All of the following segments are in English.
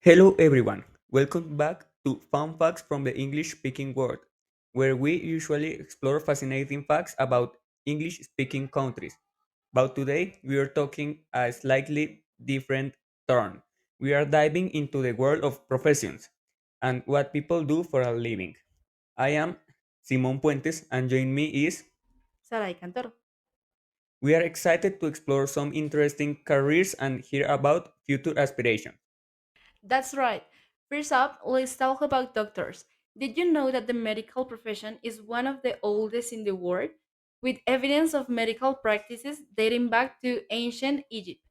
Hello everyone. Welcome back to Fun Facts from the English Speaking World, where we usually explore fascinating facts about English speaking countries. But today we are talking a slightly different turn. We are diving into the world of professions and what people do for a living. I am Simon Puentes and join me is Saray Cantor. we are excited to explore some interesting careers and hear about future aspirations. That's right. First up, let's talk about doctors. Did you know that the medical profession is one of the oldest in the world, with evidence of medical practices dating back to ancient Egypt?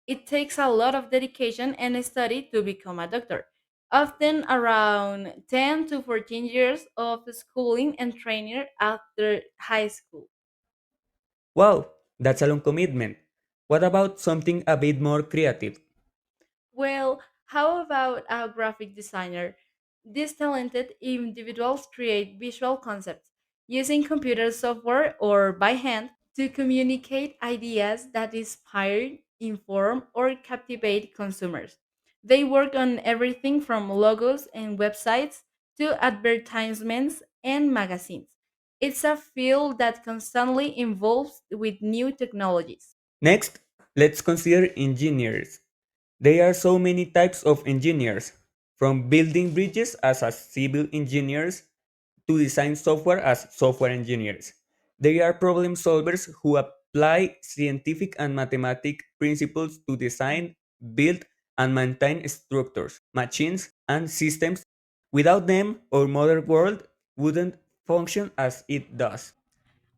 It takes a lot of dedication and study to become a doctor, often around 10 to 14 years of schooling and training after high school. Wow, that's a long commitment. What about something a bit more creative? Well, how about a graphic designer? These talented individuals create visual concepts using computer software or by hand to communicate ideas that inspire, inform, or captivate consumers. They work on everything from logos and websites to advertisements and magazines. It's a field that constantly evolves with new technologies. Next, let's consider engineers. There are so many types of engineers, from building bridges as a civil engineers to design software as software engineers. They are problem solvers who apply scientific and mathematic principles to design, build, and maintain structures, machines, and systems. Without them, our modern world wouldn't function as it does.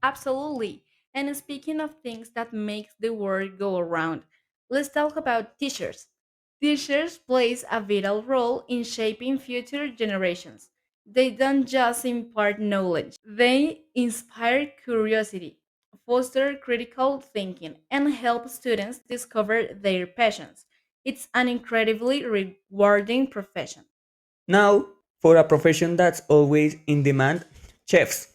Absolutely. And speaking of things that makes the world go around, let's talk about teachers. Teachers plays a vital role in shaping future generations. They don't just impart knowledge, they inspire curiosity, foster critical thinking, and help students discover their passions. It's an incredibly rewarding profession. Now, for a profession that's always in demand, chefs.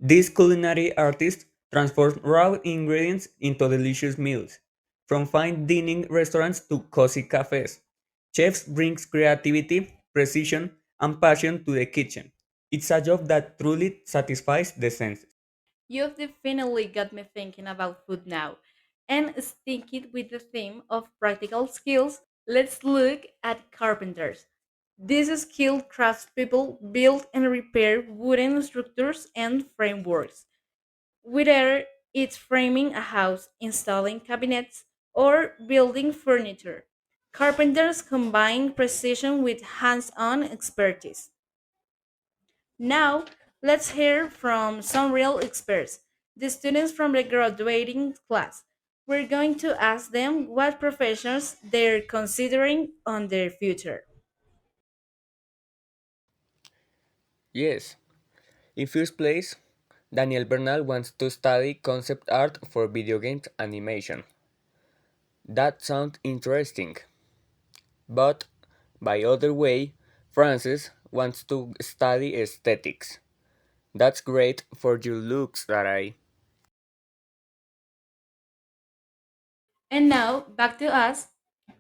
These culinary artists transform raw ingredients into delicious meals. From fine dining restaurants to cozy cafes, chefs brings creativity, precision, and passion to the kitchen. It's a job that truly satisfies the senses. You've definitely got me thinking about food now. And sticking with the theme of practical skills, let's look at carpenters. These skilled craftspeople build and repair wooden structures and frameworks. Whether it's framing a house, installing cabinets, or building furniture, carpenters combine precision with hands on expertise. Now, let's hear from some real experts, the students from the graduating class. We're going to ask them what professions they're considering on their future. Yes. In first place, Daniel Bernal wants to study concept art for video games animation. That sounds interesting. But, by other way, Francis wants to study aesthetics. That's great for your looks, Sarai. And now, back to us.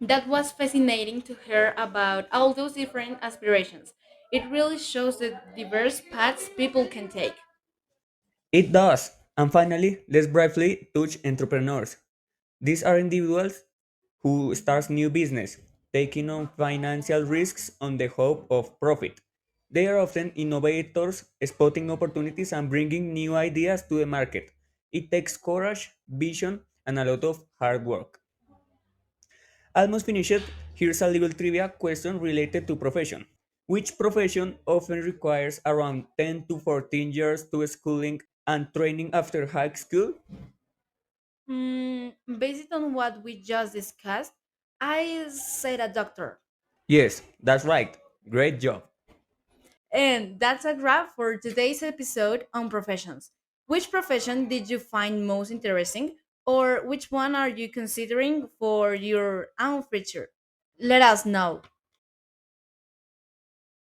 That was fascinating to hear about all those different aspirations. It really shows the diverse paths people can take. It does. And finally, let's briefly touch entrepreneurs. These are individuals who start new business, taking on financial risks on the hope of profit. They are often innovators, spotting opportunities and bringing new ideas to the market. It takes courage, vision, and a lot of hard work. Almost finished. Here's a little trivia question related to profession. Which profession often requires around 10 to 14 years to schooling and training after high school? Based on what we just discussed, I said a doctor. Yes, that's right. Great job. And that's a wrap for today's episode on professions. Which profession did you find most interesting, or which one are you considering for your own future? Let us know.